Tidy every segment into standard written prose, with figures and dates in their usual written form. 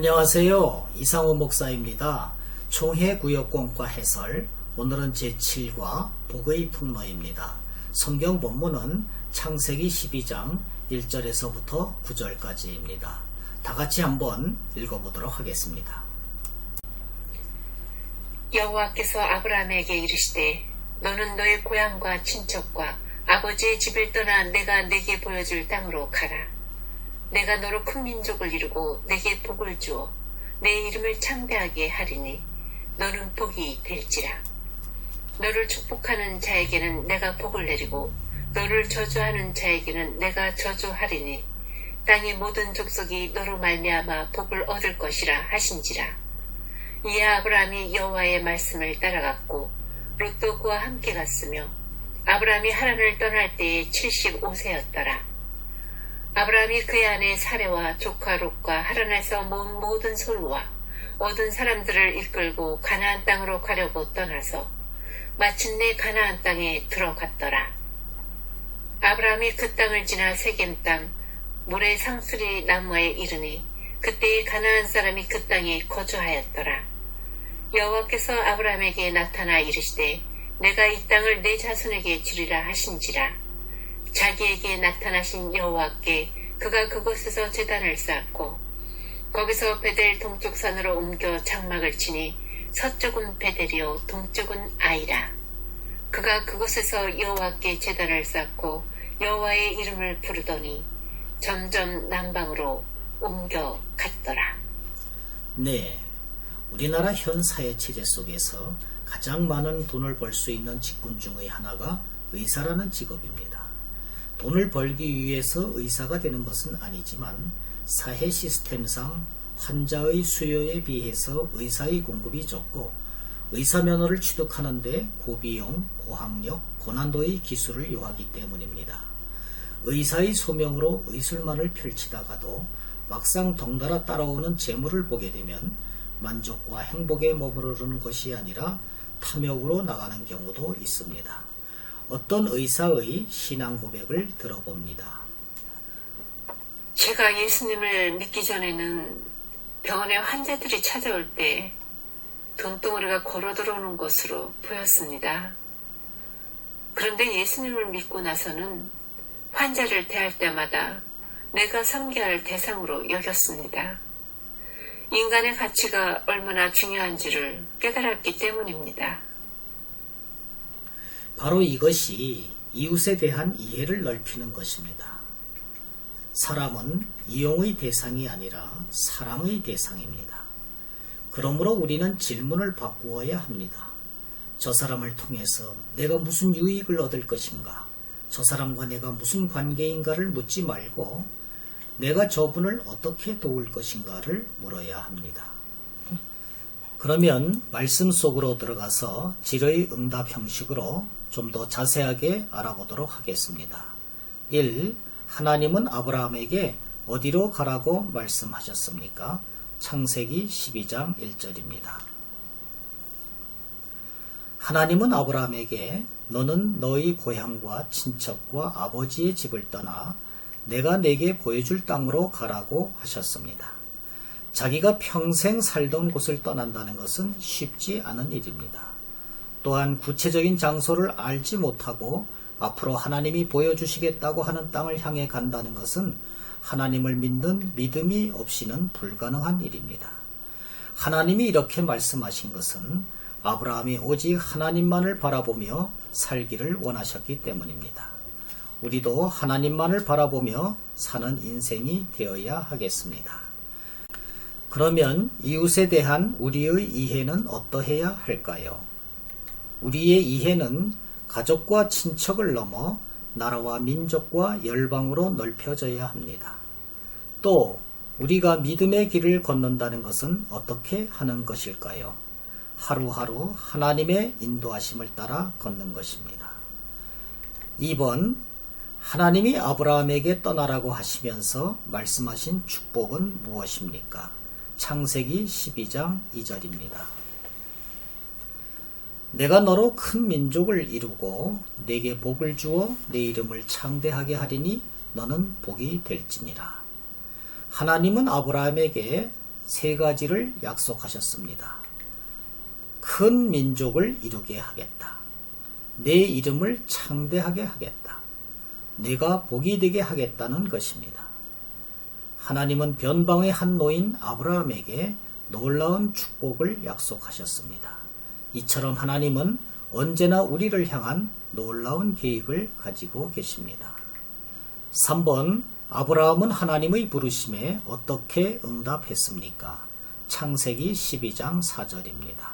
안녕하세요. 이상호 목사입니다. 총회구역공과 해설, 오늘은 제7과 복의 풍로입니다. 성경 본문은 창세기 12장 1절에서부터 9절까지입니다. 다같이 한번 읽어보도록 하겠습니다. 여호와께서 아브라함에게 이르시되 너는 너의 고향과 친척과 아버지의 집을 떠나 내가 네게 보여줄 땅으로 가라. 내가 너로 큰 민족을 이루고 네게 복을 주어 내 이름을 창대하게 하리니 너는 복이 될지라. 너를 축복하는 자에게는 내가 복을 내리고 너를 저주하는 자에게는 내가 저주하리니 땅의 모든 족속이 너로 말미암아 복을 얻을 것이라 하신지라. 이에 아브라함이 여호와의 말씀을 따라갔고 롯도 그와 함께 갔으며 아브라함이 하란을 떠날 때에 75세였더라. 아브라함이 그의 아내 사레와 조카 롯과 하란에서 모은 모든 소유와 얻은 사람들을 이끌고 가나안 땅으로 가려고 떠나서 마침내 가나안 땅에 들어갔더라. 아브라함이 그 땅을 지나 세겜 땅 모래 상수리 나무에 이르니 그때에 가나안 사람이 그 땅에 거주하였더라. 여호와께서 아브라함에게 나타나 이르시되 내가 이 땅을 내 자손에게 주리라 하신지라. 자기에게 나타나신 여호와께 그가 그곳에서 제단을 쌓고 거기서 베델 동쪽 산으로 옮겨 장막을 치니 서쪽은 베델이요 동쪽은 아이라. 그가 그곳에서 여호와께 제단을 쌓고 여호와의 이름을 부르더니 점점 남방으로 옮겨 갔더라. 네, 우리나라 현 사회 체제 속에서 가장 많은 돈을 벌 수 있는 직군 중의 하나가 의사라는 직업입니다. 돈을 벌기 위해서 의사가 되는 것은 아니지만 사회 시스템상 환자의 수요에 비해서 의사의 공급이 적고 의사 면허를 취득하는데 고비용, 고학력, 고난도의 기술을 요하기 때문입니다. 의사의 소명으로 의술만을 펼치다가도 막상 덩달아 따라오는 재물을 보게 되면 만족과 행복에 머무르는 것이 아니라 탐욕으로 나가는 경우도 있습니다. 어떤 의사의 신앙 고백을 들어봅니다. 제가 예수님을 믿기 전에는 병원에 환자들이 찾아올 때 돈덩어리가 걸어 들어오는 것으로 보였습니다. 그런데 예수님을 믿고 나서는 환자를 대할 때마다 내가 섬겨야 할 대상으로 여겼습니다. 인간의 가치가 얼마나 중요한지를 깨달았기 때문입니다. 바로 이것이 이웃에 대한 이해를 넓히는 것입니다. 사람은 이용의 대상이 아니라 사랑의 대상입니다. 그러므로 우리는 질문을 바꾸어야 합니다. 저 사람을 통해서 내가 무슨 유익을 얻을 것인가? 저 사람과 내가 무슨 관계인가를 묻지 말고 내가 저분을 어떻게 도울 것인가를 물어야 합니다. 그러면 말씀 속으로 들어가서 질의 응답 형식으로 좀 더 자세하게 알아보도록 하겠습니다. 1. 하나님은 아브라함에게 어디로 가라고 말씀하셨습니까? 창세기 12장 1절입니다. 하나님은 아브라함에게 너는 너희 고향과 친척과 아버지의 집을 떠나 내가 네게 보여줄 땅으로 가라고 하셨습니다. 자기가 평생 살던 곳을 떠난다는 것은 쉽지 않은 일입니다. 또한 구체적인 장소를 알지 못하고 앞으로 하나님이 보여주시겠다고 하는 땅을 향해 간다는 것은 하나님을 믿는 믿음이 없이는 불가능한 일입니다. 하나님이 이렇게 말씀하신 것은 아브라함이 오직 하나님만을 바라보며 살기를 원하셨기 때문입니다. 우리도 하나님만을 바라보며 사는 인생이 되어야 하겠습니다. 그러면 이웃에 대한 우리의 이해는 어떠해야 할까요? 우리의 이해는 가족과 친척을 넘어 나라와 민족과 열방으로 넓혀져야 합니다. 또 우리가 믿음의 길을 걷는다는 것은 어떻게 하는 것일까요? 하루하루 하나님의 인도하심을 따라 걷는 것입니다. 2번, 하나님이 아브라함에게 떠나라고 하시면서 말씀하신 축복은 무엇입니까? 창세기 12장 2절입니다. 내가 너로 큰 민족을 이루고 네게 복을 주어 네 이름을 창대하게 하리니 너는 복이 될지니라. 하나님은 아브라함에게 세 가지를 약속하셨습니다. 큰 민족을 이루게 하겠다. 내 이름을 창대하게 하겠다. 내가 복이 되게 하겠다는 것입니다. 하나님은 변방의 한 노인 아브라함에게 놀라운 축복을 약속하셨습니다. 이처럼 하나님은 언제나 우리를 향한 놀라운 계획을 가지고 계십니다. 3번, 아브라함은 하나님의 부르심에 어떻게 응답했습니까? 창세기 12장 4절입니다.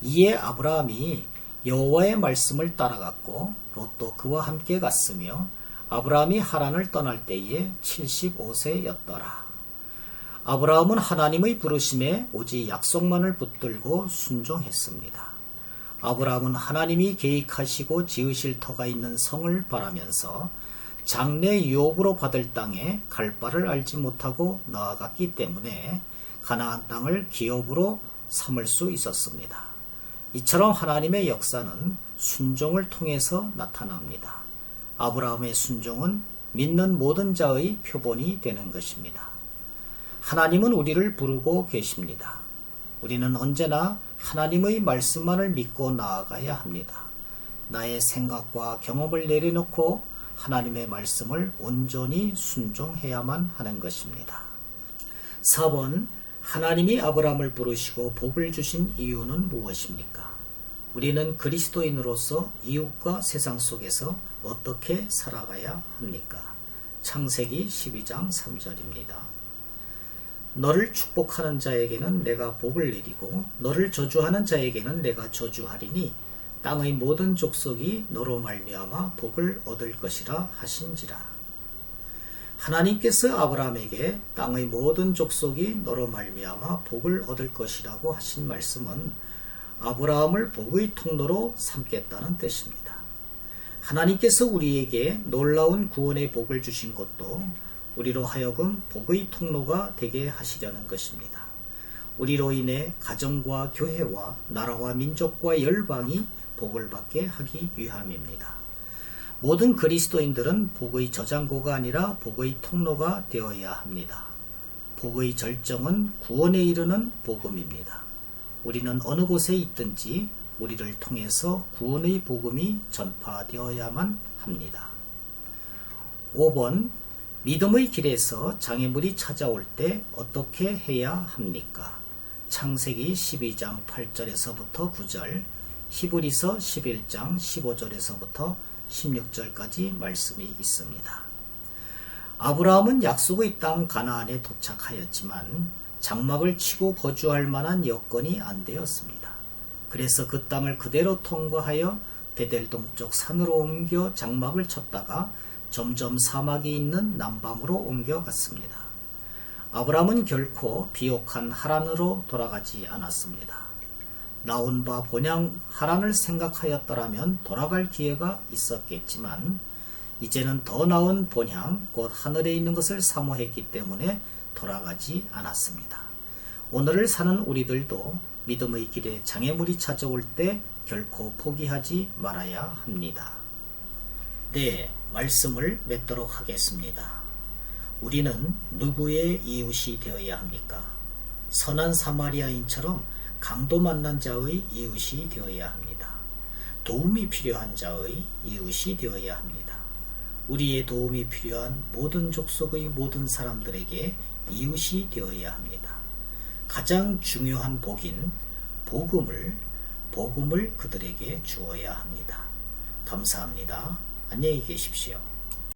이에 아브라함이 여호와의 말씀을 따라갔고 롯도 그와 함께 갔으며 아브라함이 하란을 떠날 때에 75세였더라. 아브라함은 하나님의 부르심에 오직 약속만을 붙들고 순종했습니다. 아브라함은 하나님이 계획하시고 지으실 터가 있는 성을 바라면서 장래 유업으로 받을 땅에 갈 바를 알지 못하고 나아갔기 때문에 가나안 땅을 기업으로 삼을 수 있었습니다. 이처럼 하나님의 역사는 순종을 통해서 나타납니다. 아브라함의 순종은 믿는 모든 자의 표본이 되는 것입니다. 하나님은 우리를 부르고 계십니다. 우리는 언제나 하나님의 말씀만을 믿고 나아가야 합니다. 나의 생각과 경험을 내려놓고 하나님의 말씀을 온전히 순종해야만 하는 것입니다. 4번, 하나님이 아브라함을 부르시고 복을 주신 이유는 무엇입니까? 우리는 그리스도인으로서 이웃과 세상 속에서 어떻게 살아가야 합니까? 창세기 12장 3절입니다. 너를 축복하는 자에게는 내가 복을 내리고 너를 저주하는 자에게는 내가 저주하리니 땅의 모든 족속이 너로 말미암아 복을 얻을 것이라 하신지라. 하나님께서 아브라함에게 땅의 모든 족속이 너로 말미암아 복을 얻을 것이라고 하신 말씀은 아브라함을 복의 통로로 삼겠다는 뜻입니다. 하나님께서 우리에게 놀라운 구원의 복을 주신 것도 우리로 하여금 복의 통로가 되게 하시려는 것입니다. 우리로 인해 가정과 교회와 나라와 민족과 열방이 복을 받게 하기 위함입니다. 모든 그리스도인들은 복의 저장고가 아니라 복의 통로가 되어야 합니다. 복의 절정은 구원에 이르는 복음입니다. 우리는 어느 곳에 있든지 우리를 통해서 구원의 복음이 전파되어야만 합니다. 5번, 믿음의 길에서 장애물이 찾아올 때 어떻게 해야 합니까? 창세기 12장 8절에서부터 9절, 히브리서 11장 15절에서부터 16절까지 말씀이 있습니다. 아브라함은 약속의 땅 가나안에 도착하였지만 장막을 치고 거주할 만한 여건이 안 되었습니다. 그래서 그 땅을 그대로 통과하여 베델 동쪽 산으로 옮겨 장막을 쳤다가 점점 사막이 있는 남방으로 옮겨갔습니다. 아브라함은 결코 비옥한 하란으로 돌아가지 않았습니다. 나온 바 본향 하란을 생각하였더라면 돌아갈 기회가 있었겠지만 이제는 더 나은 본향 곧 하늘에 있는 것을 사모했기 때문에 돌아가지 않았습니다. 오늘을 사는 우리들도 믿음의 길에 장애물이 찾아올 때 결코 포기하지 말아야 합니다. 네, 말씀을 맺도록 하겠습니다. 우리는 누구의 이웃이 되어야 합니까? 선한 사마리아인처럼 강도 만난 자의 이웃이 되어야 합니다. 도움이 필요한 자의 이웃이 되어야 합니다. 우리의 도움이 필요한 모든 족속의 모든 사람들에게 이웃이 되어야 합니다. 가장 중요한 복인 복음을 그들에게 주어야 합니다. 감사합니다. 안녕히 계십시오.